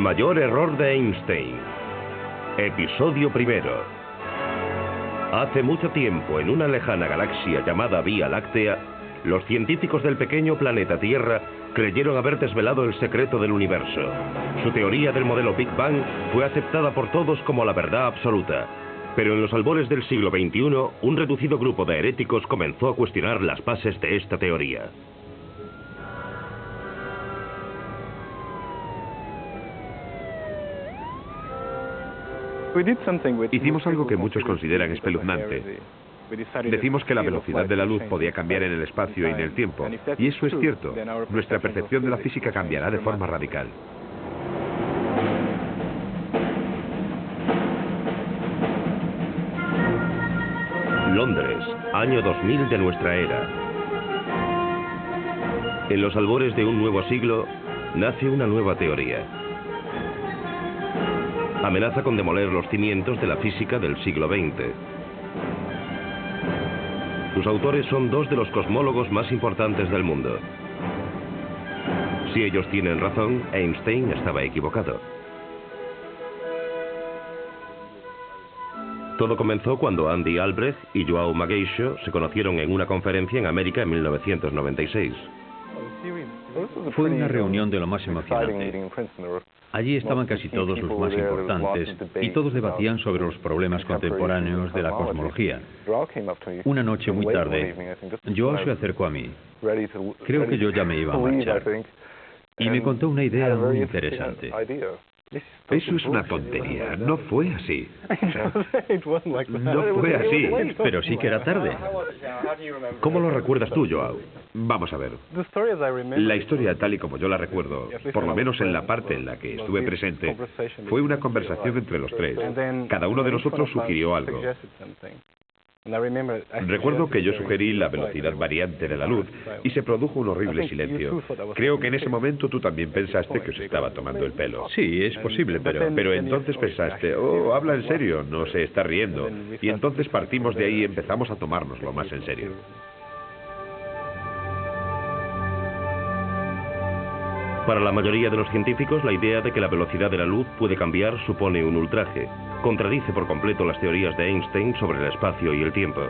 mayor error de Einstein. Episodio primero. Hace mucho tiempo, en una lejana galaxia llamada Vía Láctea, los científicos del pequeño planeta Tierra creyeron haber desvelado el secreto del universo. Su teoría del modelo Big Bang fue aceptada por todos como la verdad absoluta. Pero en los albores del siglo XXI, un reducido grupo de heréticos comenzó a cuestionar las bases de esta teoría. Hicimos algo que muchos consideran espeluznante. Decimos que la velocidad de la luz podía cambiar en el espacio y en el tiempo. Y eso es cierto. Nuestra percepción de la física cambiará de forma radical. Londres, año 2000 de nuestra era. En los albores de un nuevo siglo, nace una nueva teoría. Amenaza con demoler los cimientos de la física del siglo XX. Sus autores son dos de los cosmólogos más importantes del mundo. Si ellos tienen razón, Einstein estaba equivocado. Todo comenzó cuando Andy Albrecht y João Magueixo se conocieron en una conferencia en América en 1996. Fue una reunión de lo más emocionante. Allí estaban casi todos los más importantes y todos debatían sobre los problemas contemporáneos de la cosmología. Una noche muy tarde, João se acercó a mí. Creo que yo ya me iba a marchar. Y me contó una idea muy interesante. Eso es una tontería. No fue así. No fue así. Pero sí que era tarde. ¿Cómo lo recuerdas tú, João? Vamos a ver. La historia, tal y como yo la recuerdo, por lo menos en la parte en la que estuve presente, fue una conversación entre los tres. Cada uno de nosotros sugirió algo. Recuerdo que yo sugerí la velocidad variante de la luz y se produjo un horrible silencio. Creo que en ese momento tú también pensaste que os estaba tomando el pelo. Sí, es posible, Pero entonces pensaste, oh, habla en serio, no se está riendo. Y entonces partimos de ahí y empezamos a tomárnoslo más en serio. Para la mayoría de los científicos, la idea de que la velocidad de la luz puede cambiar supone un ultraje. Contradice por completo las teorías de Einstein sobre el espacio y el tiempo.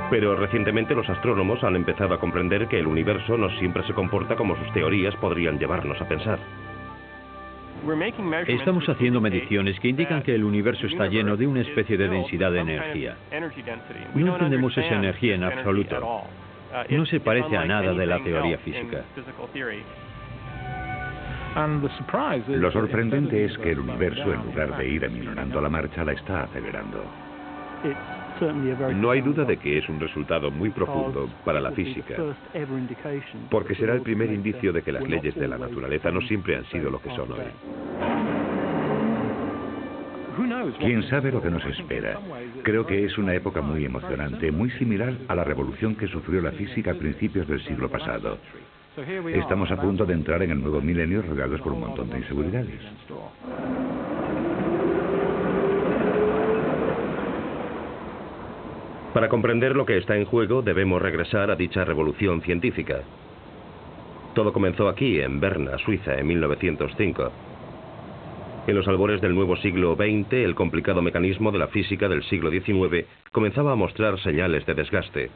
Pero recientemente los astrónomos han empezado a comprender que el universo no siempre se comporta como sus teorías podrían llevarnos a pensar. Estamos haciendo mediciones que indican que el universo está lleno de una especie de densidad de energía. No entendemos esa energía en absoluto. No se parece a nada de la teoría física. Lo sorprendente es que el universo, en lugar de ir aminorando la marcha, la está acelerando. No hay duda de que es un resultado muy profundo para la física, porque será el primer indicio de que las leyes de la naturaleza no siempre han sido lo que son hoy. ¿Quién sabe lo que nos espera? Creo que es una época muy emocionante, muy similar a la revolución que sufrió la física a principios del siglo pasado. Estamos a punto de entrar en el nuevo milenio rodeados por un montón de inseguridades. Para comprender lo que está en juego, debemos regresar a dicha revolución científica. Todo comenzó aquí, en Berna, Suiza, en 1905. En los albores del nuevo siglo XX, el complicado mecanismo de la física del siglo XIX comenzaba a mostrar señales de desgaste.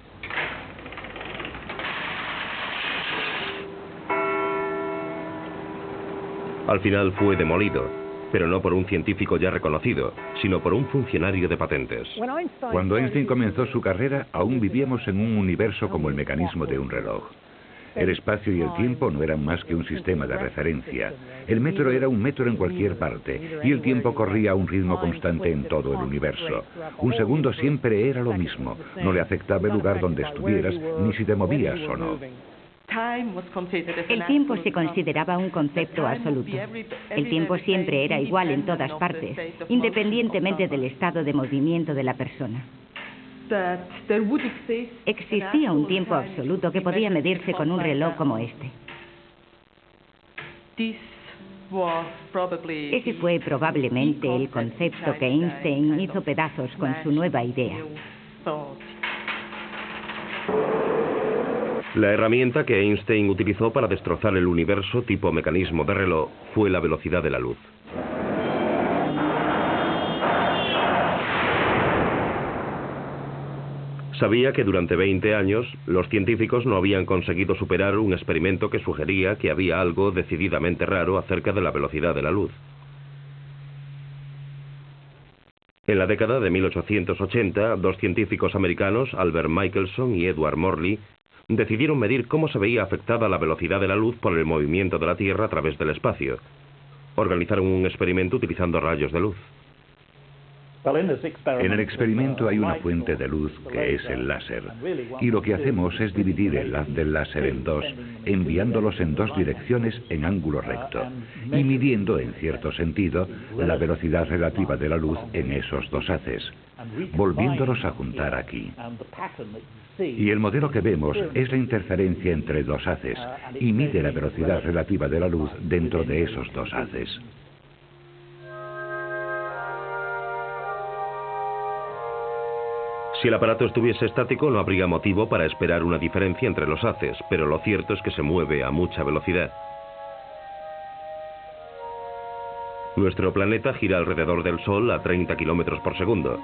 Al final fue demolido, pero no por un científico ya reconocido, sino por un funcionario de patentes. Cuando Einstein comenzó su carrera, aún vivíamos en un universo como el mecanismo de un reloj. El espacio y el tiempo no eran más que un sistema de referencia. El metro era un metro en cualquier parte, y el tiempo corría a un ritmo constante en todo el universo. Un segundo siempre era lo mismo. No le afectaba el lugar donde estuvieras, ni si te movías o no. El tiempo se consideraba un concepto absoluto. El tiempo siempre era igual en todas partes, independientemente del estado de movimiento de la persona. Existía un tiempo absoluto que podía medirse con un reloj como este. Ese fue probablemente el concepto que Einstein hizo pedazos con su nueva idea. La herramienta que Einstein utilizó para destrozar el universo tipo mecanismo de reloj fue la velocidad de la luz. Sabía que durante 20 años los científicos no habían conseguido superar un experimento que sugería que había algo decididamente raro acerca de la velocidad de la luz. En la década de 1880, dos científicos americanos, Albert Michelson y Edward Morley, decidieron medir cómo se veía afectada la velocidad de la luz por el movimiento de la Tierra a través del espacio. Organizaron un experimento utilizando rayos de luz. En el experimento hay una fuente de luz que es el láser, y lo que hacemos es dividir el haz del láser en dos, enviándolos en dos direcciones en ángulo recto, y midiendo, en cierto sentido, la velocidad relativa de la luz en esos dos haces, volviéndolos a juntar aquí. Y el modelo que vemos es la interferencia entre dos haces, y mide la velocidad relativa de la luz dentro de esos dos haces. Si el aparato estuviese estático, no habría motivo para esperar una diferencia entre los haces, pero lo cierto es que se mueve a mucha velocidad. Nuestro planeta gira alrededor del Sol a 30 kilómetros por segundo.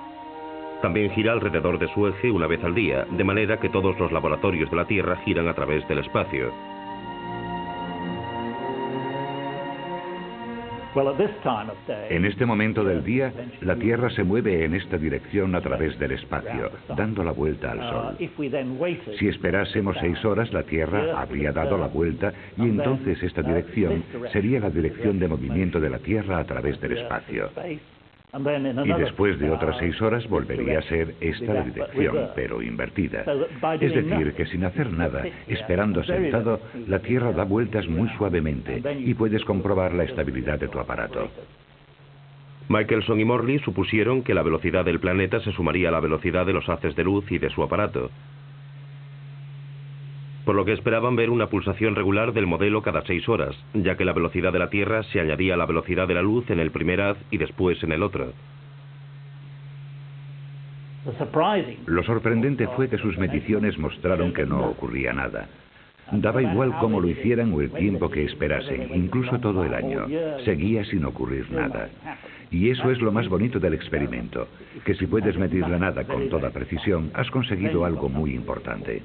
También gira alrededor de su eje una vez al día, de manera que todos los laboratorios de la Tierra giran a través del espacio. En este momento del día, la Tierra se mueve en esta dirección a través del espacio, dando la vuelta al Sol. Si esperásemos 6 horas, la Tierra habría dado la vuelta y entonces esta dirección sería la dirección de movimiento de la Tierra a través del espacio. Y después de otras 6 horas volvería a ser esta la dirección, pero invertida. Es decir, que sin hacer nada, esperando sentado, la Tierra da vueltas muy suavemente y puedes comprobar la estabilidad de tu aparato. Michelson y Morley supusieron que la velocidad del planeta se sumaría a la velocidad de los haces de luz y de su aparato, por lo que esperaban ver una pulsación regular del modelo cada 6 horas, ya que la velocidad de la Tierra se añadía a la velocidad de la luz en el primer haz y después en el otro. Lo sorprendente fue que sus mediciones mostraron que no ocurría nada. Daba igual cómo lo hicieran o el tiempo que esperasen, incluso todo el año. Seguía sin ocurrir nada. Y eso es lo más bonito del experimento, que si puedes medir la nada con toda precisión, has conseguido algo muy importante.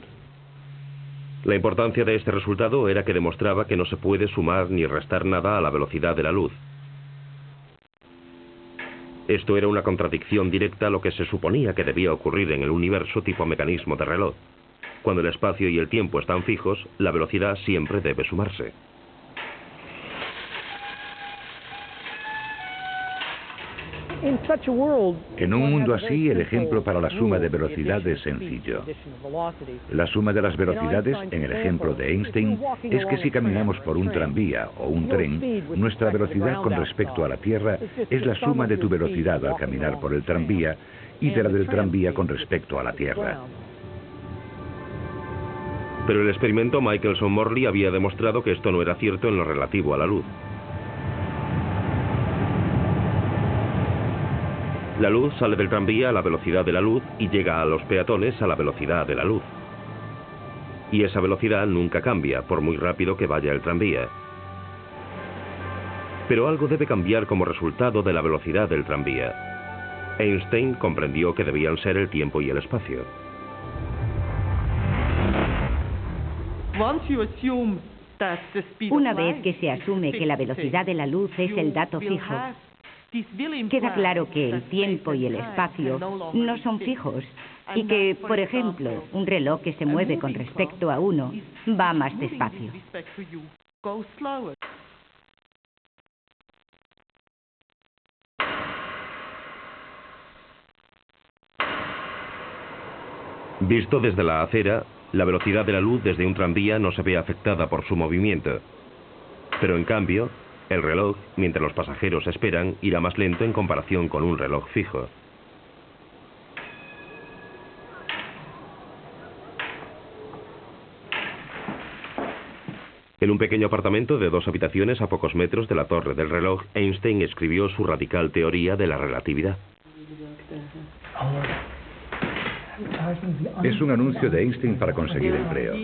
La importancia de este resultado era que demostraba que no se puede sumar ni restar nada a la velocidad de la luz. Esto era una contradicción directa a lo que se suponía que debía ocurrir en el universo tipo mecanismo de reloj. Cuando el espacio y el tiempo están fijos, la velocidad siempre debe sumarse. En un mundo así, el ejemplo para la suma de velocidad es sencillo. La suma de las velocidades, en el ejemplo de Einstein, es que si caminamos por un tranvía o un tren, nuestra velocidad con respecto a la Tierra es la suma de tu velocidad al caminar por el tranvía y de la del tranvía con respecto a la Tierra. Pero el experimento Michelson-Morley había demostrado que esto no era cierto en lo relativo a la luz. La luz sale del tranvía a la velocidad de la luz y llega a los peatones a la velocidad de la luz. Y esa velocidad nunca cambia, por muy rápido que vaya el tranvía. Pero algo debe cambiar como resultado de la velocidad del tranvía. Einstein comprendió que debían ser el tiempo y el espacio. Una vez que se asume que la velocidad de la luz es el dato fijo, queda claro que el tiempo y el espacio no son fijos y que, por ejemplo, un reloj que se mueve con respecto a uno va más despacio. Visto desde la acera, la velocidad de la luz desde un tranvía no se ve afectada por su movimiento. Pero en cambio, el reloj, mientras los pasajeros esperan, irá más lento en comparación con un reloj fijo. En un pequeño apartamento de 2 habitaciones a pocos metros de la torre del reloj, Einstein escribió su radical teoría de la relatividad. Es un anuncio de Einstein para conseguir empleo.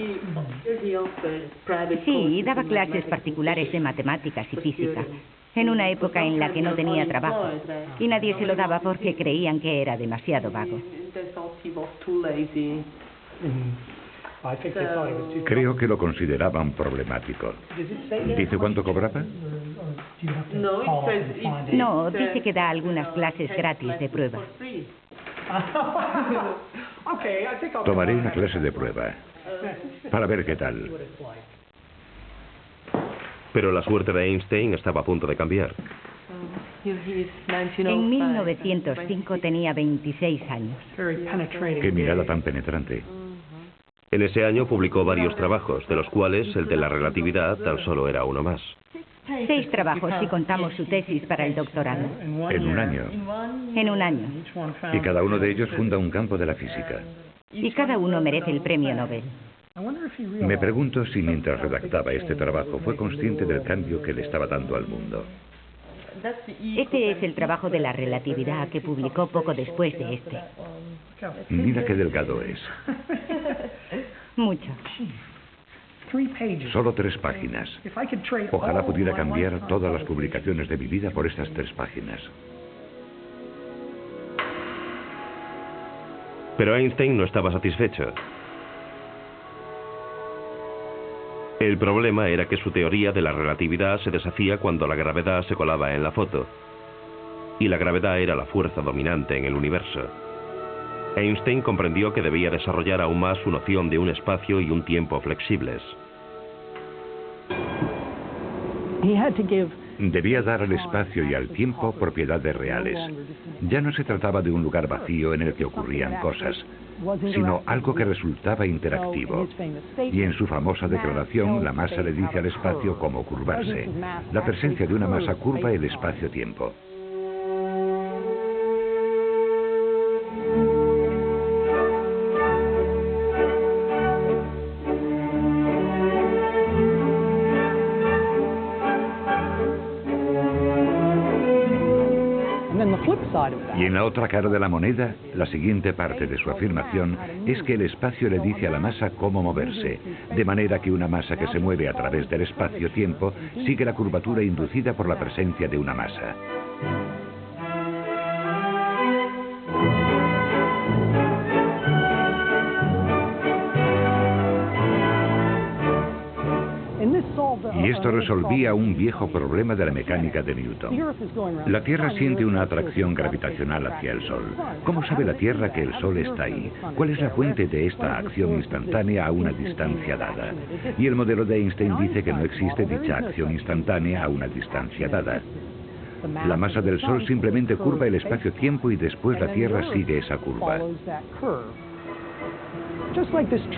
Sí, daba clases particulares de matemáticas y física, en una época en la que no tenía trabajo, y nadie se lo daba porque creían que era demasiado vago. Creo que lo consideraban problemático. ¿Dice cuánto cobraba? No, dice que da algunas clases gratis de prueba. Tomaré una clase de prueba para ver qué tal. Pero la suerte de Einstein estaba a punto de cambiar. En 1905 tenía 26 años. Qué mirada tan penetrante. En ese año publicó varios trabajos, de los cuales el de la relatividad tan solo era uno más. 6 trabajos si contamos su tesis para el doctorado. En un año. En un año. Y cada uno de ellos funda un campo de la física. Y cada uno merece el premio Nobel. Me pregunto si mientras redactaba este trabajo fue consciente del cambio que le estaba dando al mundo. Este es el trabajo de la relatividad que publicó poco después de este. Mira qué delgado es. Mucho. Solo 3 páginas. Ojalá pudiera cambiar todas las publicaciones de mi vida por estas 3 páginas. Pero Einstein no estaba satisfecho. El problema era que su teoría de la relatividad se deshacía cuando la gravedad se colaba en la foto. Y la gravedad era la fuerza dominante en el universo. Einstein comprendió que debía desarrollar aún más su noción de un espacio y un tiempo flexibles. Debía dar al espacio y al tiempo propiedades reales. Ya no se trataba de un lugar vacío en el que ocurrían cosas, sino algo que resultaba interactivo. Y en su famosa declaración, la masa le dice al espacio cómo curvarse. La presencia de una masa curva el espacio-tiempo. Y en la otra cara de la moneda, la siguiente parte de su afirmación es que el espacio le dice a la masa cómo moverse, de manera que una masa que se mueve a través del espacio-tiempo sigue la curvatura inducida por la presencia de una masa. Y esto resolvía un viejo problema de la mecánica de Newton. La Tierra siente una atracción gravitacional hacia el Sol. ¿Cómo sabe la Tierra que el Sol está ahí? ¿Cuál es la fuente de esta acción instantánea a una distancia dada? Y el modelo de Einstein dice que no existe dicha acción instantánea a una distancia dada. La masa del Sol simplemente curva el espacio-tiempo y después la Tierra sigue esa curva.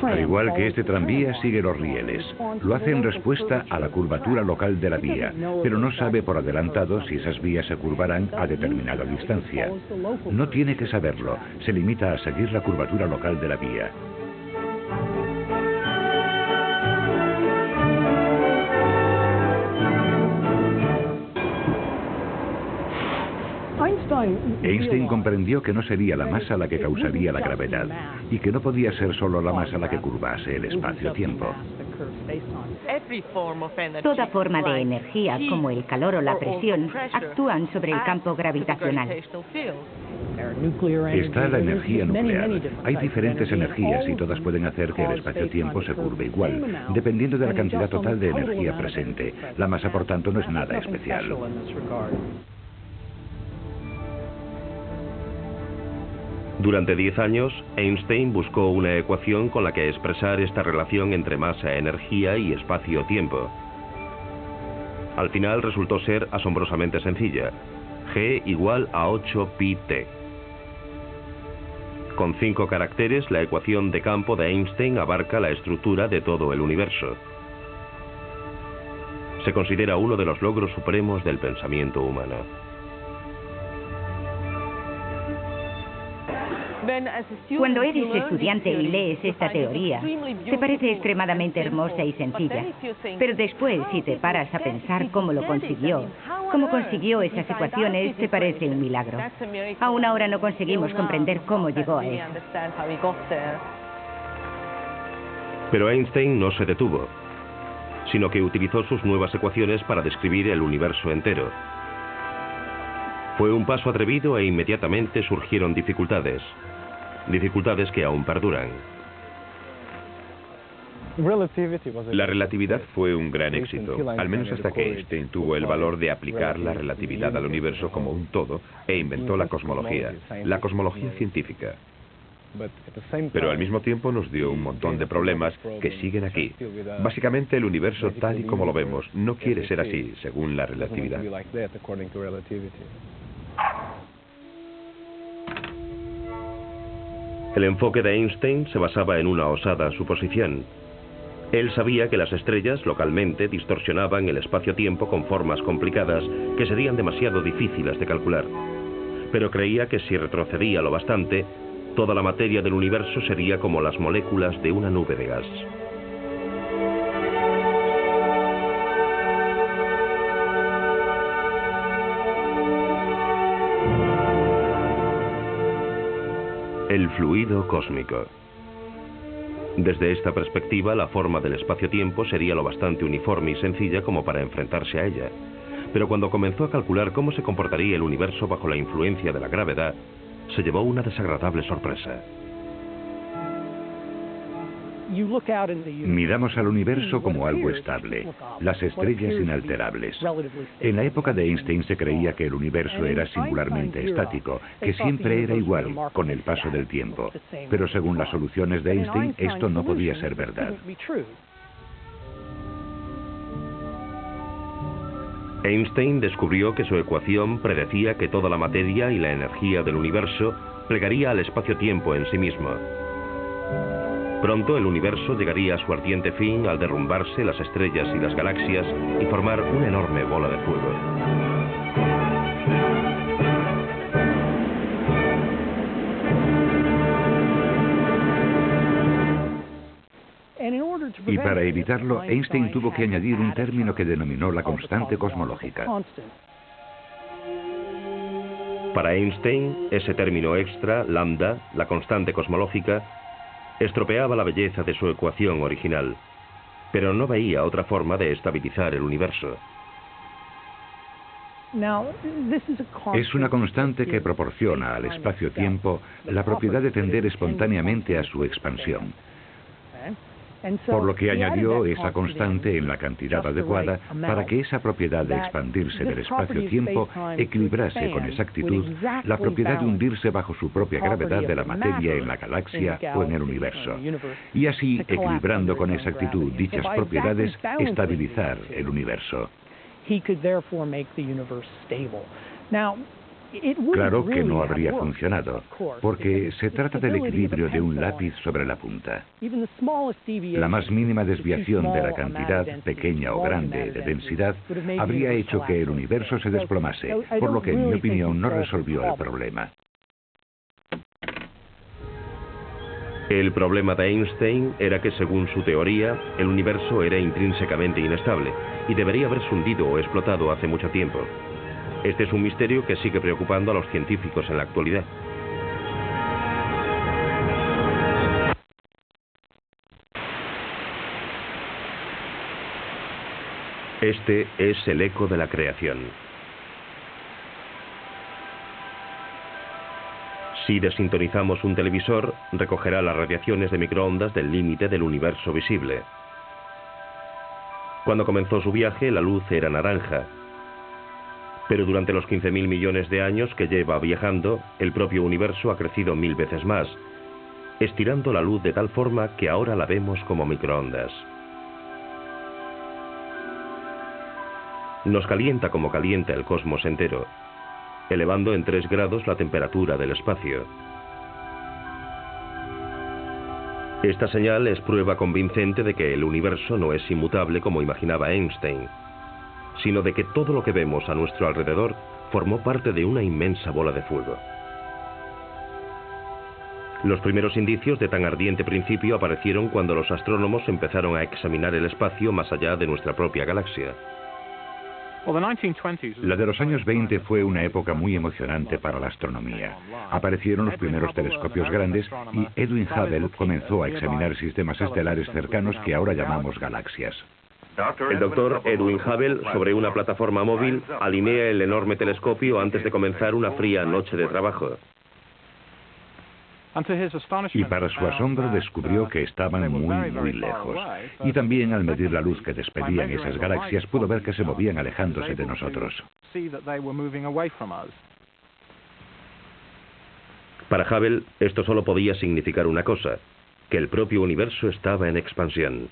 Al igual que este tranvía sigue los rieles. Lo hace en respuesta a la curvatura local de la vía, pero no sabe por adelantado si esas vías se curvarán a determinada distancia. No tiene que saberlo, se limita a seguir la curvatura local de la vía. Einstein comprendió que no sería la masa la que causaría la gravedad y que no podía ser solo la masa la que curvase el espacio-tiempo. Toda forma de energía, como el calor o la presión, actúan sobre el campo gravitacional. Está la energía nuclear. Hay diferentes energías y todas pueden hacer que el espacio-tiempo se curve igual, dependiendo de la cantidad total de energía presente. La masa, por tanto, no es nada especial. Durante 10 años, Einstein buscó una ecuación con la que expresar esta relación entre masa-energía y espacio-tiempo. Al final resultó ser asombrosamente sencilla. G igual a 8πt. Con 5 caracteres, la ecuación de campo de Einstein abarca la estructura de todo el universo. Se considera uno de los logros supremos del pensamiento humano. Cuando eres estudiante y lees esta teoría, te parece extremadamente hermosa y sencilla. Pero después, si te paras a pensar cómo lo consiguió, cómo consiguió esas ecuaciones, te parece un milagro. Aún ahora no conseguimos comprender cómo llegó a eso. Pero Einstein no se detuvo, sino que utilizó sus nuevas ecuaciones para describir el universo entero. Fue un paso atrevido e inmediatamente surgieron dificultades que aún perduran. La relatividad fue un gran éxito, al menos hasta que Einstein tuvo el valor de aplicar la relatividad al universo como un todo e inventó la cosmología científica. Pero al mismo tiempo nos dio un montón de problemas que siguen aquí. Básicamente el universo tal y como lo vemos no quiere ser así, según la relatividad. El enfoque de Einstein se basaba en una osada suposición. Él sabía que las estrellas localmente distorsionaban el espacio-tiempo con formas complicadas que serían demasiado difíciles de calcular. Pero creía que si retrocedía lo bastante, toda la materia del universo sería como las moléculas de una nube de gas. El fluido cósmico. Desde esta perspectiva, la forma del espacio-tiempo sería lo bastante uniforme y sencilla como para enfrentarse a ella. Pero cuando comenzó a calcular cómo se comportaría el universo bajo la influencia de la gravedad, se llevó una desagradable sorpresa. Miramos al universo como algo estable, las estrellas inalterables. En la época de Einstein se creía que el universo era singularmente estático, que siempre era igual con el paso del tiempo. Pero según las soluciones de Einstein, esto no podía ser verdad. Einstein descubrió que su ecuación predecía que toda la materia y la energía del universo plegaría al espacio-tiempo en sí mismo. Pronto el universo llegaría a su ardiente fin al derrumbarse las estrellas y las galaxias y formar una enorme bola de fuego. Y para evitarlo, Einstein tuvo que añadir un término que denominó la constante cosmológica. Para Einstein, ese término extra, lambda, la constante cosmológica, estropeaba la belleza de su ecuación original, pero no veía otra forma de estabilizar el universo. Es una constante que proporciona al espacio-tiempo la propiedad de tender espontáneamente a su expansión. Por lo que añadió esa constante en la cantidad adecuada para que esa propiedad de expandirse del espacio-tiempo equilibrase con exactitud la propiedad de hundirse bajo su propia gravedad de la materia en la galaxia o en el universo. Y así, equilibrando con exactitud dichas propiedades, estabilizar el universo. Claro que no habría funcionado, porque se trata del equilibrio de un lápiz sobre la punta. La más mínima desviación de la cantidad, pequeña o grande, de densidad, habría hecho que el universo se desplomase, por lo que, en mi opinión, no resolvió el problema. El problema de Einstein era que, según su teoría, el universo era intrínsecamente inestable y debería haberse hundido o explotado hace mucho tiempo. Este es un misterio que sigue preocupando a los científicos en la actualidad. Este es el eco de la creación. Si desintonizamos un televisor, recogerá las radiaciones de microondas del límite del universo visible. Cuando comenzó su viaje, la luz era naranja. Pero durante los 15.000 millones de años que lleva viajando, el propio universo ha crecido 1000 veces más, estirando la luz de tal forma que ahora la vemos como microondas. Nos calienta como calienta el cosmos entero, elevando en 3 grados la temperatura del espacio. Esta señal es prueba convincente de que el universo no es inmutable como imaginaba Einstein, sino de que todo lo que vemos a nuestro alrededor formó parte de una inmensa bola de fuego. Los primeros indicios de tan ardiente principio aparecieron cuando los astrónomos empezaron a examinar el espacio más allá de nuestra propia galaxia. La de los años 20 fue una época muy emocionante para la astronomía. Aparecieron los primeros telescopios grandes y Edwin Hubble comenzó a examinar sistemas estelares cercanos que ahora llamamos galaxias. El doctor Edwin Hubble, sobre una plataforma móvil, alinea el enorme telescopio antes de comenzar una fría noche de trabajo. Y para su asombro descubrió que estaban muy lejos. Y también al medir la luz que despedían esas galaxias pudo ver que se movían alejándose de nosotros. Para Hubble, esto solo podía significar una cosa, que el propio universo estaba en expansión.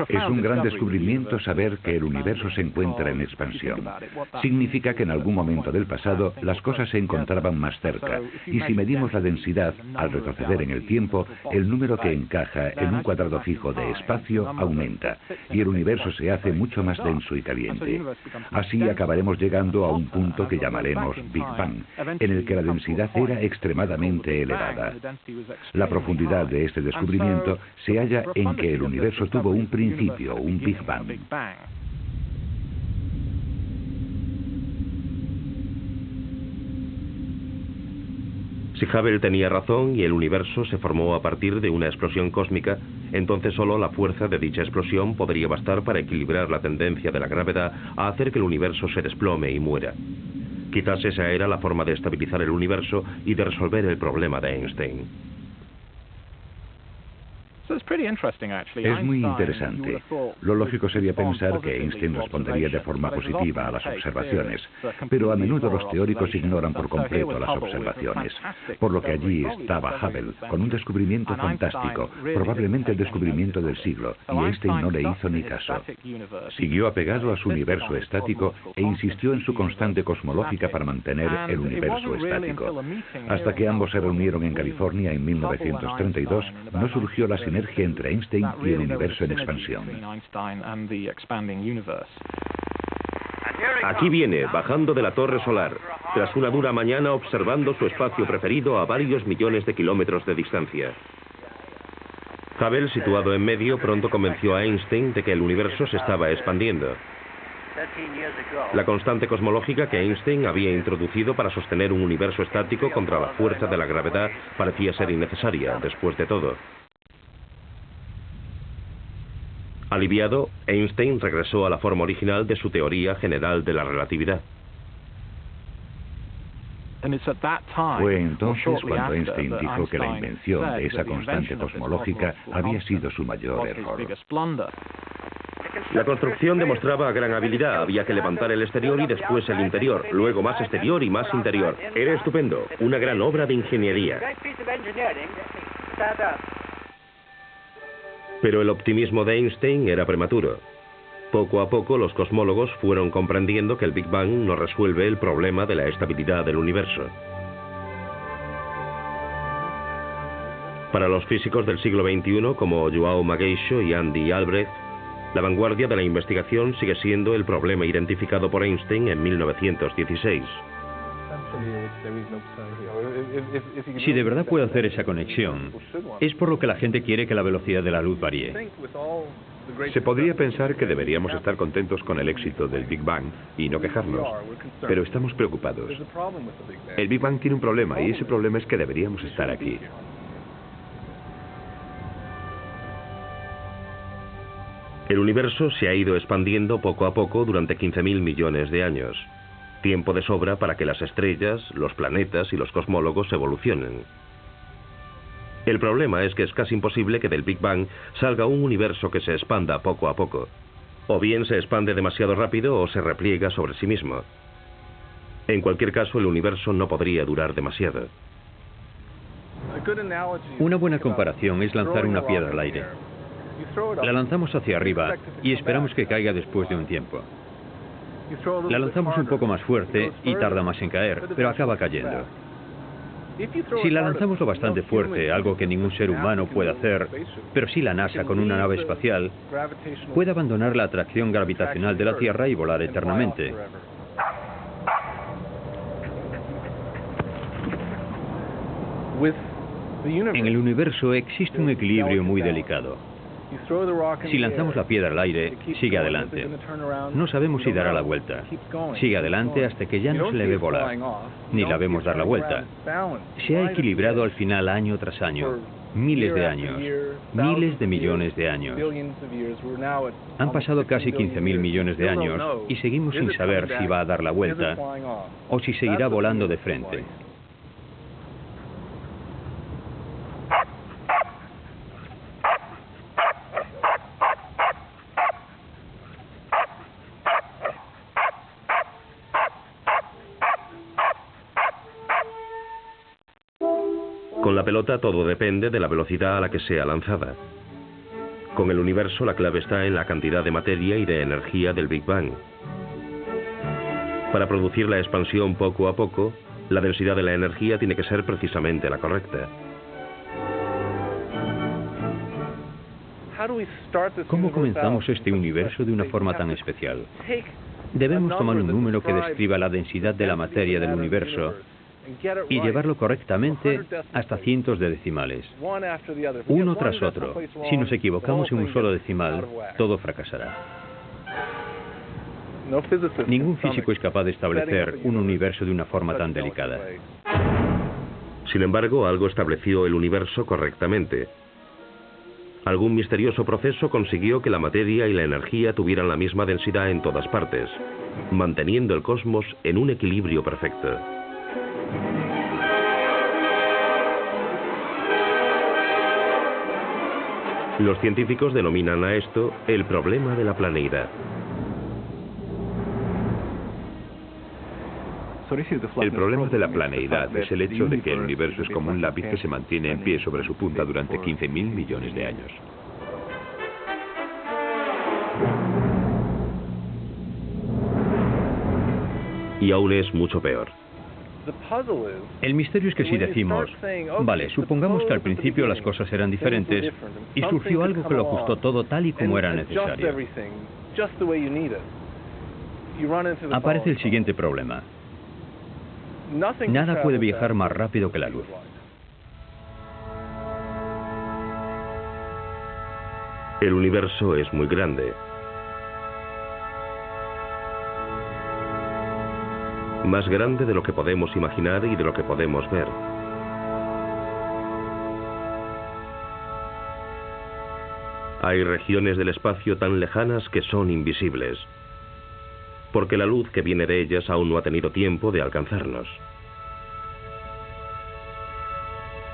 Es un gran descubrimiento saber que el universo se encuentra en expansión. Significa que en algún momento del pasado las cosas se encontraban más cerca, y si medimos la densidad, al retroceder en el tiempo, el número que encaja en un cuadrado fijo de espacio aumenta, y el universo se hace mucho más denso y caliente. Así acabaremos llegando a un punto que llamaremos Big Bang, en el que la densidad era extremadamente elevada. La profundidad de este descubrimiento se halla en que el universo tuvo un principio, un Big Bang. Si Hubble tenía razón y el universo se formó a partir de una explosión cósmica, entonces solo la fuerza de dicha explosión podría bastar para equilibrar la tendencia de la gravedad a hacer que el universo se desplome y muera. Quizás esa era la forma de estabilizar el universo y de resolver el problema de Einstein. Es muy interesante. Lo lógico sería pensar que Einstein respondería de forma positiva a las observaciones, pero a menudo los teóricos ignoran por completo las observaciones, por lo que allí estaba Hubble, con un descubrimiento fantástico, probablemente el descubrimiento del siglo, y Einstein no le hizo ni caso. Siguió apegado a su universo estático e insistió en su constante cosmológica para mantener el universo estático. Hasta que ambos se reunieron en California en 1932, no surgió la sinergia entre Einstein y el universo en expansión. Aquí viene, bajando de la torre solar, tras una dura mañana observando su espacio preferido a varios millones de kilómetros de distancia. Hubble, situado en medio, pronto convenció a Einstein de que el universo se estaba expandiendo. La constante cosmológica que Einstein había introducido para sostener un universo estático contra la fuerza de la gravedad parecía ser innecesaria, después de todo. Aliviado, Einstein regresó a la forma original de su teoría general de la relatividad. Fue entonces cuando Einstein dijo que la invención de esa constante cosmológica había sido su mayor error. La construcción demostraba gran habilidad. Había que levantar el exterior y después el interior, luego más exterior y más interior. Era estupendo, una gran obra de ingeniería. Pero el optimismo de Einstein era prematuro. Poco a poco los cosmólogos fueron comprendiendo que el Big Bang no resuelve el problema de la estabilidad del universo. Para los físicos del siglo XXI como João Magueixo y Andy Albrecht, la vanguardia de la investigación sigue siendo el problema identificado por Einstein en 1916. Si de verdad puede hacer esa conexión, es por lo que la gente quiere que la velocidad de la luz varíe. Se podría pensar que deberíamos estar contentos con el éxito del Big Bang y no quejarnos, pero estamos preocupados. El Big Bang tiene un problema y ese problema es que deberíamos estar aquí. El universo se ha ido expandiendo poco a poco durante 15.000 millones de años. Tiempo de sobra para que las estrellas, los planetas y los cosmólogos evolucionen. El problema es que es casi imposible que del Big Bang salga un universo que se expanda poco a poco. O bien se expande demasiado rápido o se repliega sobre sí mismo. En cualquier caso, el universo no podría durar demasiado. Una buena comparación es lanzar una piedra al aire. La lanzamos hacia arriba y esperamos que caiga después de un tiempo. La lanzamos un poco más fuerte y tarda más en caer, pero acaba cayendo. Si la lanzamos lo bastante fuerte, algo que ningún ser humano puede hacer, pero sí la NASA con una nave espacial, puede abandonar la atracción gravitacional de la Tierra y volar eternamente. En el universo existe un equilibrio muy delicado. Si lanzamos la piedra al aire, sigue adelante. No sabemos si dará la vuelta. Sigue adelante hasta que ya no se le ve volar, ni la vemos dar la vuelta. Se ha equilibrado al final año tras año, miles de años, miles de millones de años. Han pasado casi 15.000 millones de años y seguimos sin saber si va a dar la vuelta o si seguirá volando de frente. Con la pelota todo depende de la velocidad a la que sea lanzada. Con el universo la clave está en la cantidad de materia y de energía del Big Bang. Para producir la expansión poco a poco, la densidad de la energía tiene que ser precisamente la correcta. ¿Cómo comenzamos este universo de una forma tan especial? Debemos tomar un número que describa la densidad de la materia del universo y llevarlo correctamente hasta cientos de decimales, uno tras otro. Si nos equivocamos en un solo decimal, todo fracasará. Ningún físico es capaz de establecer un universo de una forma tan delicada. Sin embargo, algo estableció el universo correctamente. Algún misterioso proceso consiguió que la materia y la energía tuvieran la misma densidad en todas partes, manteniendo el cosmos en un equilibrio perfecto. Los científicos denominan a esto el problema de la planeidad. El problema de la planeidad es el hecho de que el universo es como un lápiz que se mantiene en pie sobre su punta durante 15.000 millones de años. Y aún es mucho peor. El misterio es que si decimos, vale, supongamos que al principio las cosas eran diferentes y surgió algo que lo ajustó todo tal y como era necesario. Aparece el siguiente problema. Nada puede viajar más rápido que la luz. El universo es muy grande. Más grande de lo que podemos imaginar y de lo que podemos ver. Hay regiones del espacio tan lejanas que son invisibles, porque la luz que viene de ellas aún no ha tenido tiempo de alcanzarnos.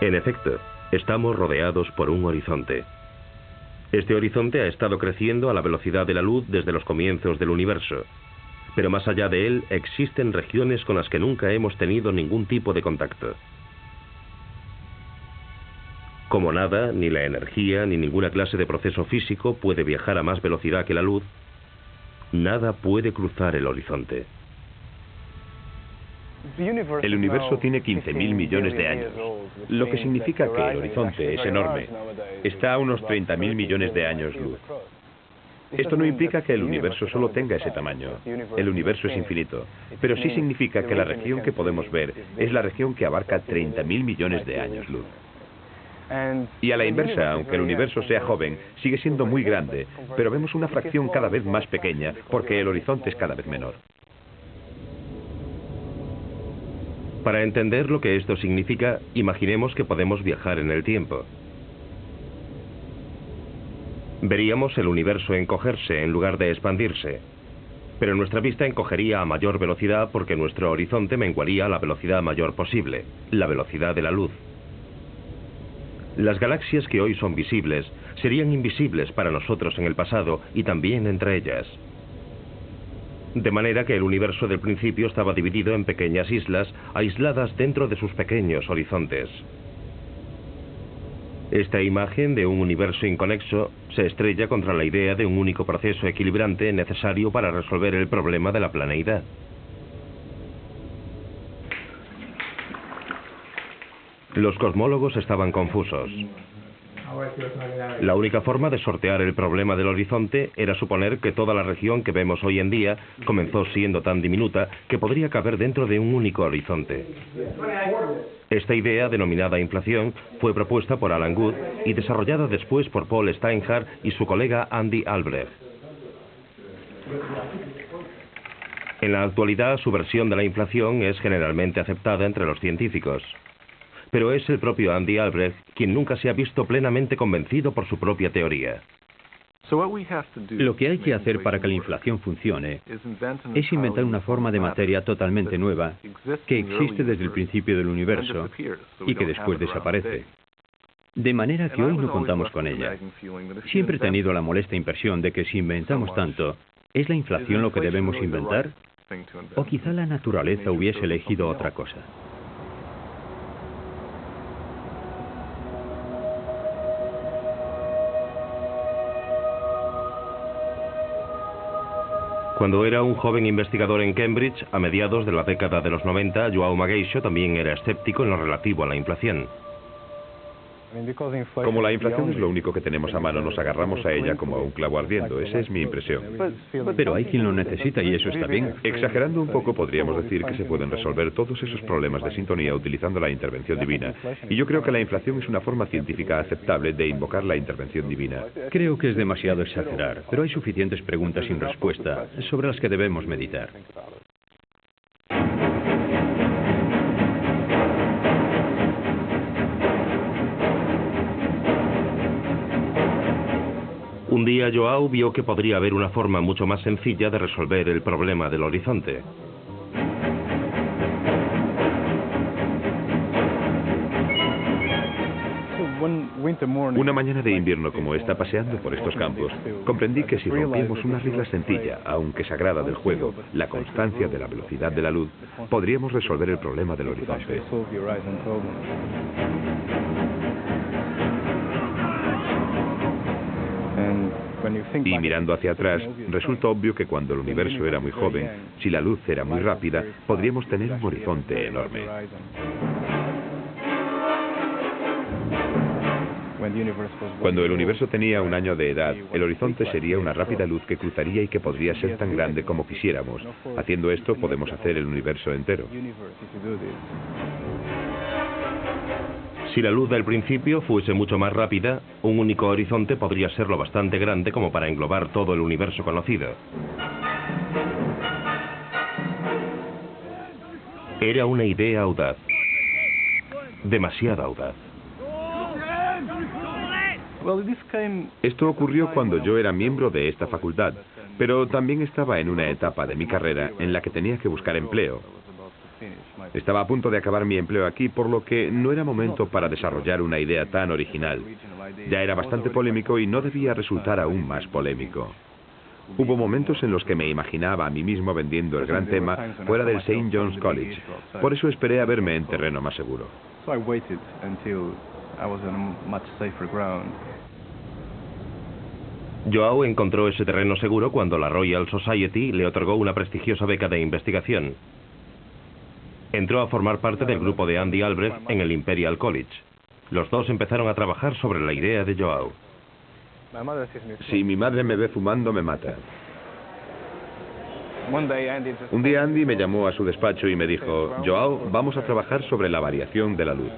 En efecto, estamos rodeados por un horizonte. Este horizonte ha estado creciendo a la velocidad de la luz desde los comienzos del universo. Pero más allá de él existen regiones con las que nunca hemos tenido ningún tipo de contacto. Como nada, ni la energía, ni ninguna clase de proceso físico puede viajar a más velocidad que la luz, nada puede cruzar el horizonte. El universo tiene 15.000 millones de años, lo que significa que el horizonte es enorme. Está a unos 30.000 millones de años luz. Esto no implica que el universo solo tenga ese tamaño. El universo es infinito, pero sí significa que la región que podemos ver es la región que abarca 30.000 millones de años luz. Y a la inversa, aunque el universo sea joven, sigue siendo muy grande, pero vemos una fracción cada vez más pequeña porque el horizonte es cada vez menor. Para entender lo que esto significa, imaginemos que podemos viajar en el tiempo. Veríamos el universo encogerse en lugar de expandirse, pero nuestra vista encogería a mayor velocidad porque nuestro horizonte menguaría a la velocidad mayor posible, la velocidad de la luz. Las galaxias que hoy son visibles serían invisibles para nosotros en el pasado y también entre ellas. De manera que el universo del principio estaba dividido en pequeñas islas aisladas dentro de sus pequeños horizontes. Esta imagen de un universo inconexo se estrella contra la idea de un único proceso equilibrante necesario para resolver el problema de la planeidad. Los cosmólogos estaban confusos. La única forma de sortear el problema del horizonte era suponer que toda la región que vemos hoy en día comenzó siendo tan diminuta que podría caber dentro de un único horizonte. Esta idea, denominada inflación, fue propuesta por Alan Guth y desarrollada después por Paul Steinhardt y su colega Andy Albrecht. En la actualidad, su versión de la inflación es generalmente aceptada entre los científicos. Pero es el propio Andy Albrecht quien nunca se ha visto plenamente convencido por su propia teoría. Lo que hay que hacer para que la inflación funcione es inventar una forma de materia totalmente nueva que existe desde el principio del universo y que después desaparece. De manera que hoy no contamos con ella. Siempre he tenido la molesta impresión de que si inventamos tanto, ¿es la inflación lo que debemos inventar? ¿O quizá la naturaleza hubiese elegido otra cosa? Cuando era un joven investigador en Cambridge, a mediados de la década de los 90, João Mageixo también era escéptico en lo relativo a la inflación. Como la inflación es lo único que tenemos a mano, nos agarramos a ella como a un clavo ardiendo. Esa es mi impresión. Pero hay quien lo necesita y eso está bien. Exagerando un poco, podríamos decir que se pueden resolver todos esos problemas de sintonía utilizando la intervención divina. Y yo creo que la inflación es una forma científica aceptable de invocar la intervención divina. Creo que es demasiado exagerar, pero hay suficientes preguntas sin respuesta sobre las que debemos meditar. Un día João vio que podría haber una forma mucho más sencilla de resolver el problema del horizonte. Una mañana de invierno como esta, paseando por estos campos, comprendí que si rompíamos una regla sencilla, aunque sagrada del juego, la constancia de la velocidad de la luz, podríamos resolver el problema del horizonte. Y mirando hacia atrás, resulta obvio que cuando el universo era muy joven, si la luz era muy rápida, podríamos tener un horizonte enorme. Cuando el universo tenía 1 año de edad, el horizonte sería una rápida luz que cruzaría y que podría ser tan grande como quisiéramos. Haciendo esto, podemos hacer el universo entero. Si la luz del principio fuese mucho más rápida, un único horizonte podría ser lo bastante grande como para englobar todo el universo conocido. Era una idea audaz. Demasiado audaz. Esto ocurrió cuando yo era miembro de esta facultad, pero también estaba en una etapa de mi carrera en la que tenía que buscar empleo. Estaba a punto de acabar mi empleo aquí, por lo que no era momento para desarrollar una idea tan original. Ya era bastante polémico y no debía resultar aún más polémico. Hubo momentos en los que me imaginaba a mí mismo vendiendo el gran tema fuera del St. John's College. Por eso esperé a verme en terreno más seguro. João encontró ese terreno seguro cuando la Royal Society le otorgó una prestigiosa beca de investigación. Entró a formar parte del grupo de Andy Albrecht en el Imperial College. Los dos empezaron a trabajar sobre la idea de João. Si mi madre me ve fumando, me mata. Un día Andy me llamó a su despacho y me dijo: João, vamos a trabajar sobre la variación de la luz.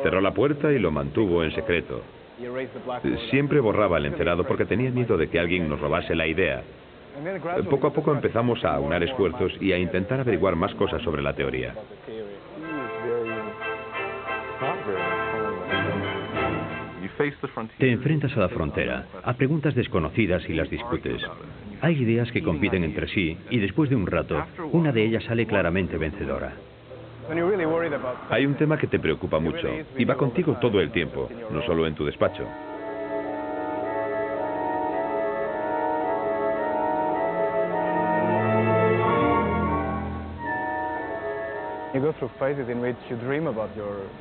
Cerró la puerta y lo mantuvo en secreto. Siempre borraba el encerado porque tenía miedo de que alguien nos robase la idea. Poco a poco empezamos a aunar esfuerzos y a intentar averiguar más cosas sobre la teoría. Te enfrentas a la frontera, a preguntas desconocidas y las discutes. Hay ideas que compiten entre sí y después de un rato, una de ellas sale claramente vencedora. Hay un tema que te preocupa mucho y va contigo todo el tiempo, no solo en tu despacho.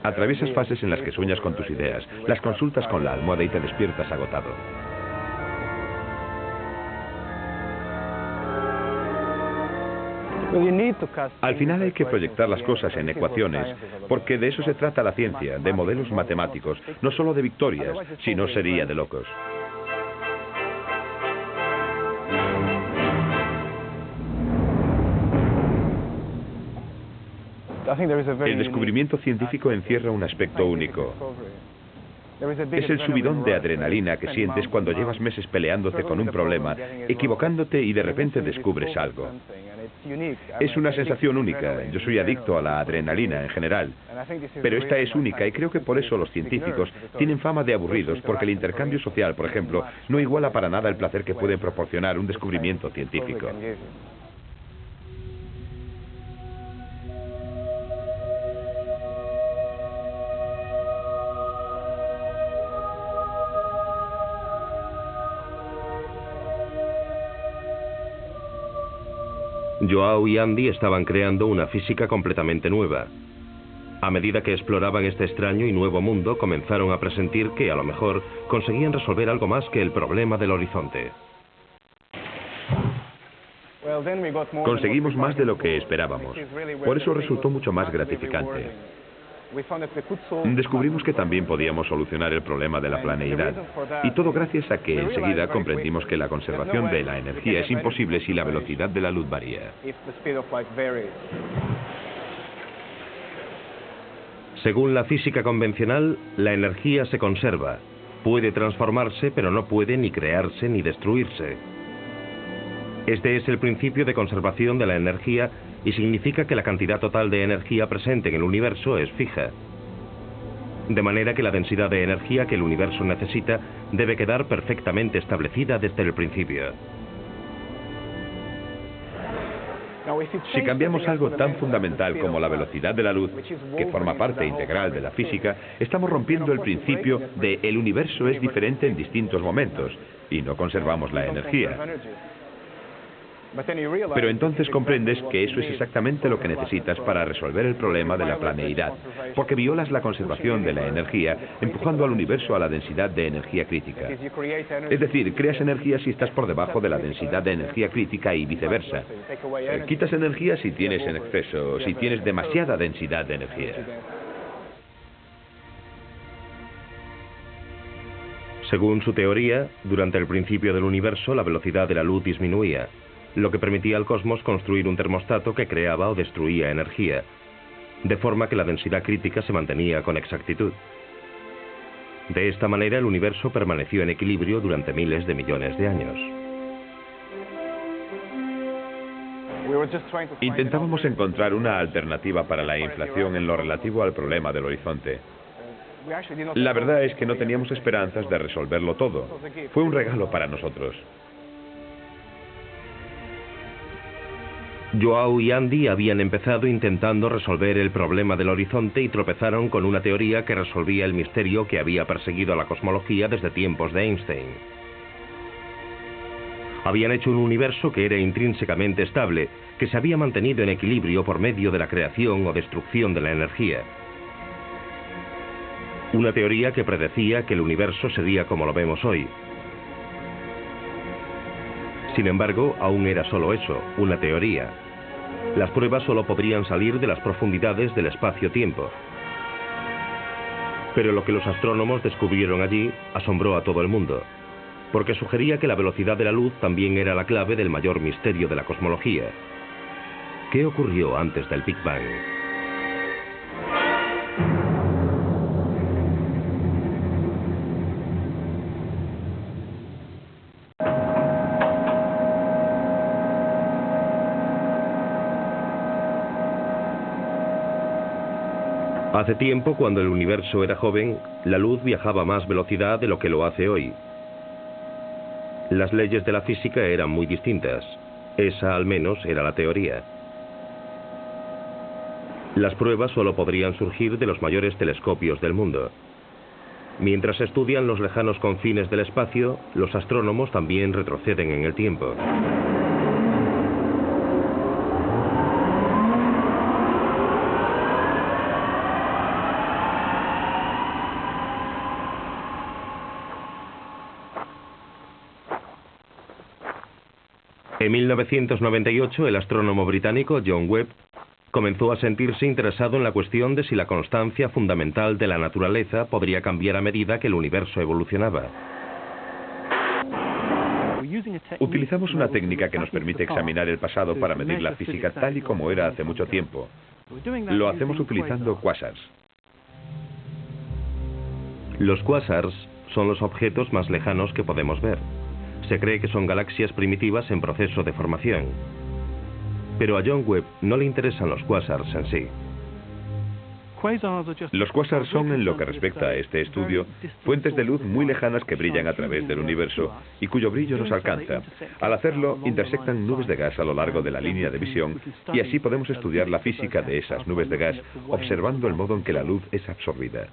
Atraviesas fases en las que sueñas con tus ideas, las consultas con la almohada y te despiertas agotado. Al final hay que proyectar las cosas en ecuaciones, porque de eso se trata la ciencia, de modelos matemáticos, no solo de victorias, si no sería de locos. El descubrimiento científico encierra un aspecto único. Es el subidón de adrenalina que sientes cuando llevas meses peleándote con un problema, equivocándote y de repente descubres algo. Es una sensación única. Yo soy adicto a la adrenalina en general, pero esta es única y creo que por eso los científicos tienen fama de aburridos, porque el intercambio social, por ejemplo, no iguala para nada el placer que puede proporcionar un descubrimiento científico. Joao y Andy estaban creando una física completamente nueva. A medida que exploraban este extraño y nuevo mundo, comenzaron a presentir que a lo mejor conseguían resolver algo más que el problema del horizonte. Conseguimos más de lo que esperábamos. Por eso resultó mucho más gratificante. Descubrimos que también podíamos solucionar el problema de la planeidad. Y todo gracias a que enseguida comprendimos que la conservación de la energía es imposible si la velocidad de la luz varía. Según la física convencional, la energía se conserva. Puede transformarse, pero no puede ni crearse ni destruirse. Este es el principio de conservación de la energía y significa que la cantidad total de energía presente en el universo es fija. De manera que la densidad de energía que el universo necesita debe quedar perfectamente establecida desde el principio. Si cambiamos algo tan fundamental como la velocidad de la luz, que forma parte integral de la física, estamos rompiendo el principio de el universo es diferente en distintos momentos y no conservamos la energía. Pero entonces comprendes que eso es exactamente lo que necesitas para resolver el problema de la planeidad, porque violas la conservación de la energía, empujando al universo a la densidad de energía crítica. Es decir, creas energía si estás por debajo de la densidad de energía crítica y viceversa. Quitas energía si tienes en exceso, si tienes demasiada densidad de energía. Según su teoría, durante el principio del universo la velocidad de la luz disminuía, lo que permitía al cosmos construir un termostato que creaba o destruía energía, de forma que la densidad crítica se mantenía con exactitud. De esta manera el universo permaneció en equilibrio durante miles de millones de años. Intentábamos encontrar una alternativa para la inflación en lo relativo al problema del horizonte. La verdad es que no teníamos esperanzas de resolverlo todo. Fue un regalo para nosotros. Joao y Andy habían empezado intentando resolver el problema del horizonte y tropezaron con una teoría que resolvía el misterio que había perseguido a la cosmología desde tiempos de Einstein. Habían hecho un universo que era intrínsecamente estable, que se había mantenido en equilibrio por medio de la creación o destrucción de la energía. Una teoría que predecía que el universo sería como lo vemos hoy. Sin embargo, aún era solo eso, una teoría. Las pruebas solo podrían salir de las profundidades del espacio-tiempo. Pero lo que los astrónomos descubrieron allí asombró a todo el mundo, porque sugería que la velocidad de la luz también era la clave del mayor misterio de la cosmología. ¿Qué ocurrió antes del Big Bang? Hace tiempo, cuando el universo era joven, la luz viajaba a más velocidad de lo que lo hace hoy. Las leyes de la física eran muy distintas. Esa, al menos, era la teoría. Las pruebas solo podrían surgir de los mayores telescopios del mundo. Mientras estudian los lejanos confines del espacio, los astrónomos también retroceden en el tiempo. En 1998, el astrónomo británico John Webb comenzó a sentirse interesado en la cuestión de si la constancia fundamental de la naturaleza podría cambiar a medida que el universo evolucionaba. Utilizamos una técnica que nos permite examinar el pasado para medir la física tal y como era hace mucho tiempo. Lo hacemos utilizando quasars. Los quasars son los objetos más lejanos que podemos ver. Se cree que son galaxias primitivas en proceso de formación. Pero a John Webb no le interesan los quasars en sí. Los quasars son, en lo que respecta a este estudio, fuentes de luz muy lejanas que brillan a través del universo y cuyo brillo nos alcanza. Al hacerlo, intersectan nubes de gas a lo largo de la línea de visión y así podemos estudiar la física de esas nubes de gas observando el modo en que la luz es absorbida.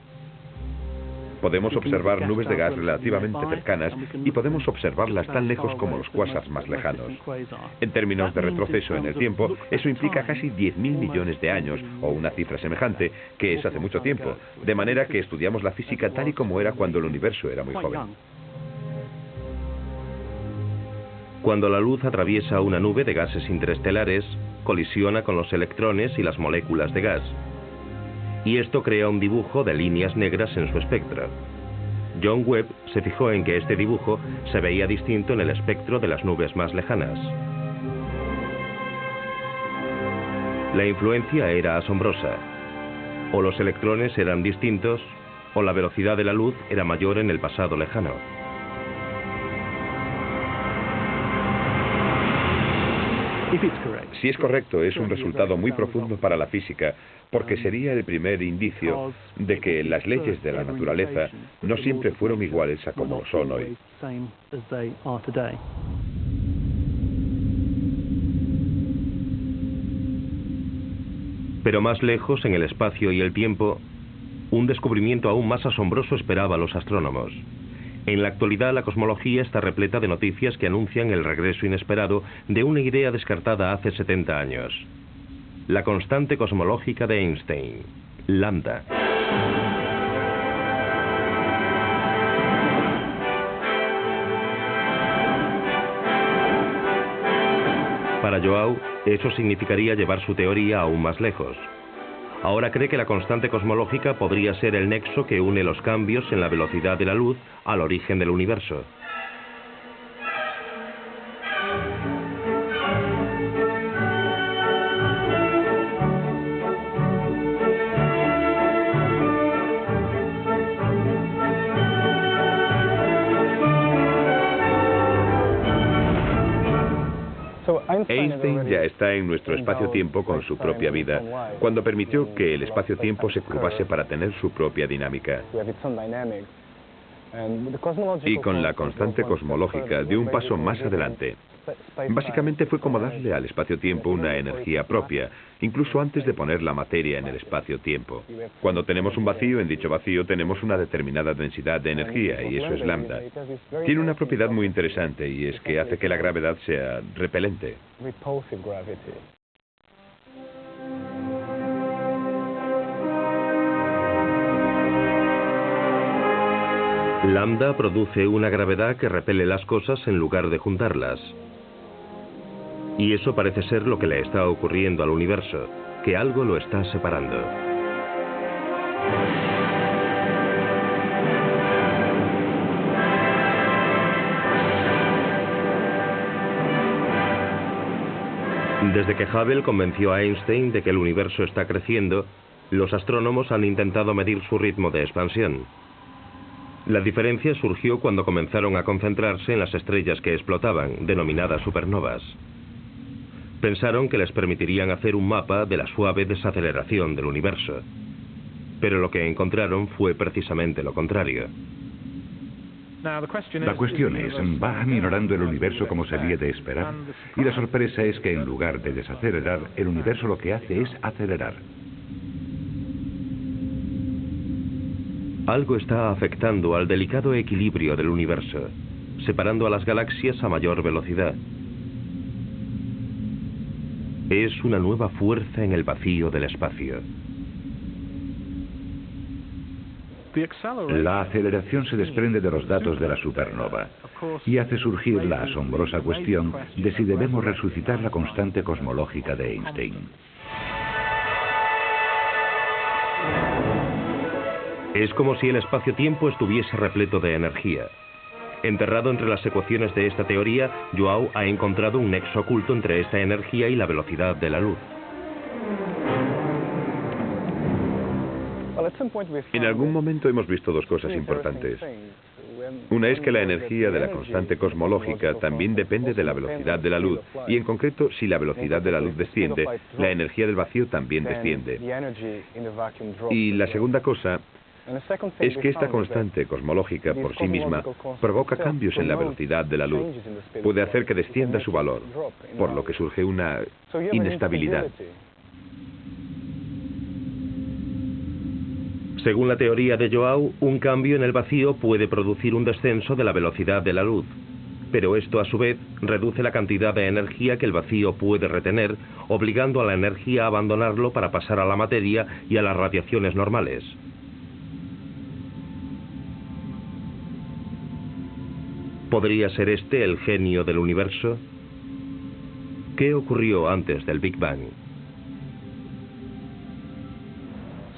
Podemos observar nubes de gas relativamente cercanas y podemos observarlas tan lejos como los quasars más lejanos. En términos de retroceso en el tiempo, eso implica casi 10.000 millones de años, o una cifra semejante, que es hace mucho tiempo, de manera que estudiamos la física tal y como era cuando el universo era muy joven. Cuando la luz atraviesa una nube de gases interestelares, colisiona con los electrones y las moléculas de gas. Y esto crea un dibujo de líneas negras en su espectro. John Webb se fijó en que este dibujo se veía distinto en el espectro de las nubes más lejanas. La influencia era asombrosa. O los electrones eran distintos, o la velocidad de la luz era mayor en el pasado lejano. Si es correcto, es un resultado muy profundo para la física, porque sería el primer indicio de que las leyes de la naturaleza no siempre fueron iguales a como son hoy. Pero más lejos, en el espacio y el tiempo, un descubrimiento aún más asombroso esperaba a los astrónomos. En la actualidad, la cosmología está repleta de noticias que anuncian el regreso inesperado de una idea descartada hace 70 años. La constante cosmológica de Einstein, lambda. Para Joao, eso significaría llevar su teoría aún más lejos. Ahora cree que la constante cosmológica podría ser el nexo que une los cambios en la velocidad de la luz al origen del universo. Einstein ya está en nuestro espacio-tiempo con su propia vida, cuando permitió que el espacio-tiempo se curvase para tener su propia dinámica. Y con la constante cosmológica dio un paso más adelante. Básicamente fue como darle al espacio-tiempo una energía propia, incluso antes de poner la materia en el espacio-tiempo. Cuando tenemos un vacío, en dicho vacío tenemos una determinada densidad de energía, y eso es lambda. Tiene una propiedad muy interesante, y es que hace que la gravedad sea repelente. Lambda produce una gravedad que repele las cosas en lugar de juntarlas. Y eso parece ser lo que le está ocurriendo al universo, que algo lo está separando. Desde que Hubble convenció a Einstein de que el universo está creciendo, los astrónomos han intentado medir su ritmo de expansión. La diferencia surgió cuando comenzaron a concentrarse en las estrellas que explotaban, denominadas supernovas. Pensaron que les permitirían hacer un mapa de la suave desaceleración del universo. Pero lo que encontraron fue precisamente lo contrario. La cuestión es, ¿va aminorando el universo como se había de esperar? Y la sorpresa es que en lugar de desacelerar, el universo lo que hace es acelerar. Algo está afectando al delicado equilibrio del universo, separando a las galaxias a mayor velocidad. Es una nueva fuerza en el vacío del espacio. La aceleración se desprende de los datos de la supernova y hace surgir la asombrosa cuestión de si debemos resucitar la constante cosmológica de Einstein. Es como si el espacio-tiempo estuviese repleto de energía. Enterrado entre las ecuaciones de esta teoría, João ha encontrado un nexo oculto entre esta energía y la velocidad de la luz. En algún momento hemos visto dos cosas importantes. Una es que la energía de la constante cosmológica también depende de la velocidad de la luz, y en concreto, si la velocidad de la luz desciende, la energía del vacío también desciende. Y la segunda cosa es que esta constante cosmológica por sí misma provoca cambios en la velocidad de la luz. Puede hacer que descienda su valor, por lo que surge una inestabilidad. Según la teoría de João, un cambio en el vacío puede producir un descenso de la velocidad de la luz. Pero esto, a su vez, reduce la cantidad de energía que el vacío puede retener, obligando a la energía a abandonarlo para pasar a la materia y a las radiaciones normales. ¿Podría ser este el genio del universo? ¿Qué ocurrió antes del Big Bang?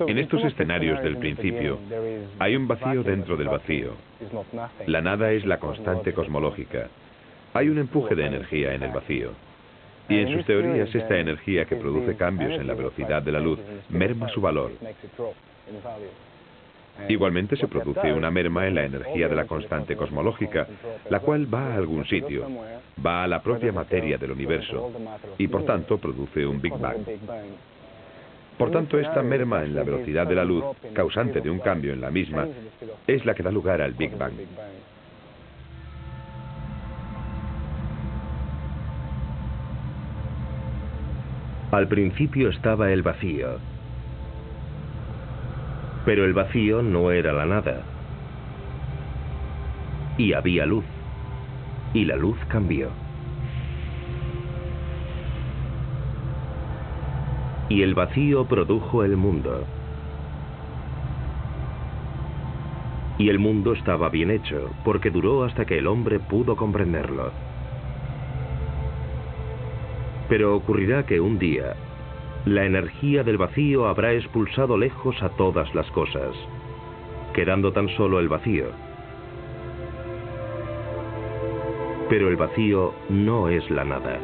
En estos escenarios del principio, hay un vacío dentro del vacío. La nada es la constante cosmológica. Hay un empuje de energía en el vacío. Y en sus teorías, esta energía que produce cambios en la velocidad de la luz merma su valor. Igualmente se produce una merma en la energía de la constante cosmológica, la cual va a algún sitio, va a la propia materia del universo, y por tanto produce un Big Bang. Por tanto, esta merma en la velocidad de la luz, causante de un cambio en la misma, es la que da lugar al Big Bang. Al principio estaba el vacío. Pero el vacío no era la nada. Y había luz. Y la luz cambió. Y el vacío produjo el mundo. Y el mundo estaba bien hecho, porque duró hasta que el hombre pudo comprenderlo. Pero ocurrirá que un día, la energía del vacío habrá expulsado lejos a todas las cosas, quedando tan solo el vacío. Pero el vacío no es la nada.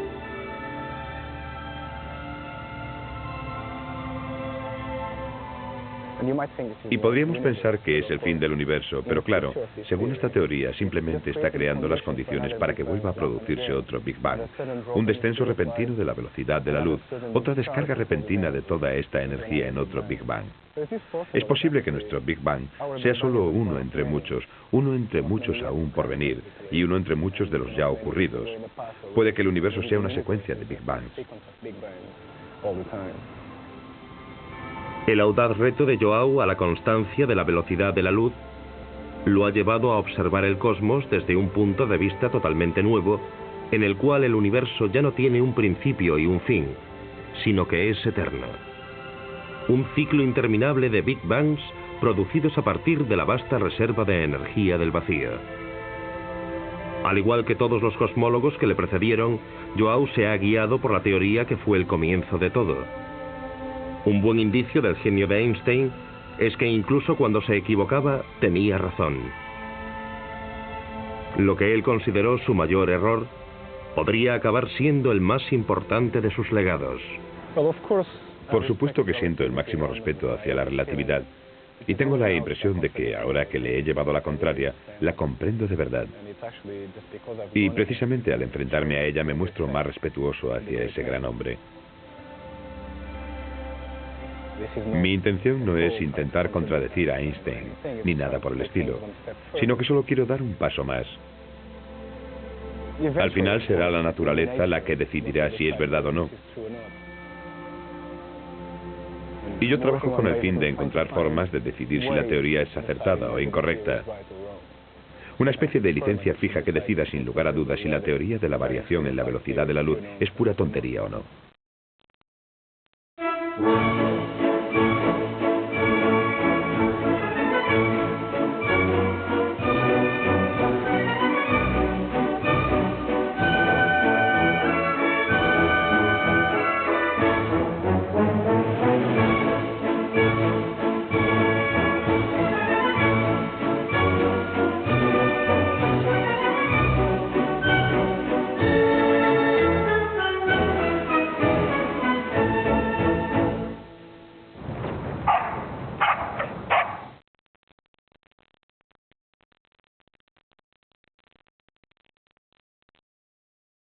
Y podríamos pensar que es el fin del universo, pero claro, según esta teoría, simplemente está creando las condiciones para que vuelva a producirse otro Big Bang. Un descenso repentino de la velocidad de la luz, otra descarga repentina de toda esta energía en otro Big Bang. Es posible que nuestro Big Bang sea solo uno entre muchos aún por venir, y uno entre muchos de los ya ocurridos. Puede que el universo sea una secuencia de Big Bangs. El audaz reto de João a la constancia de la velocidad de la luz lo ha llevado a observar el cosmos desde un punto de vista totalmente nuevo, en el cual el universo ya no tiene un principio y un fin, sino que es eterno. Un ciclo interminable de Big Bangs producidos a partir de la vasta reserva de energía del vacío. Al igual que todos los cosmólogos que le precedieron, João se ha guiado por la teoría que fue el comienzo de todo. Un buen indicio del genio de Einstein es que incluso cuando se equivocaba, tenía razón. Lo que él consideró su mayor error podría acabar siendo el más importante de sus legados. Por supuesto que siento el máximo respeto hacia la relatividad, y tengo la impresión de que ahora que le he llevado la contraria, la comprendo de verdad. Y precisamente al enfrentarme a ella me muestro más respetuoso hacia ese gran hombre. Mi intención no es intentar contradecir a Einstein, ni nada por el estilo, sino que solo quiero dar un paso más. Al final será la naturaleza la que decidirá si es verdad o no. Y yo trabajo con el fin de encontrar formas de decidir si la teoría es acertada o incorrecta. Una especie de licencia fija que decida sin lugar a dudas si la teoría de la variación en la velocidad de la luz es pura tontería o no.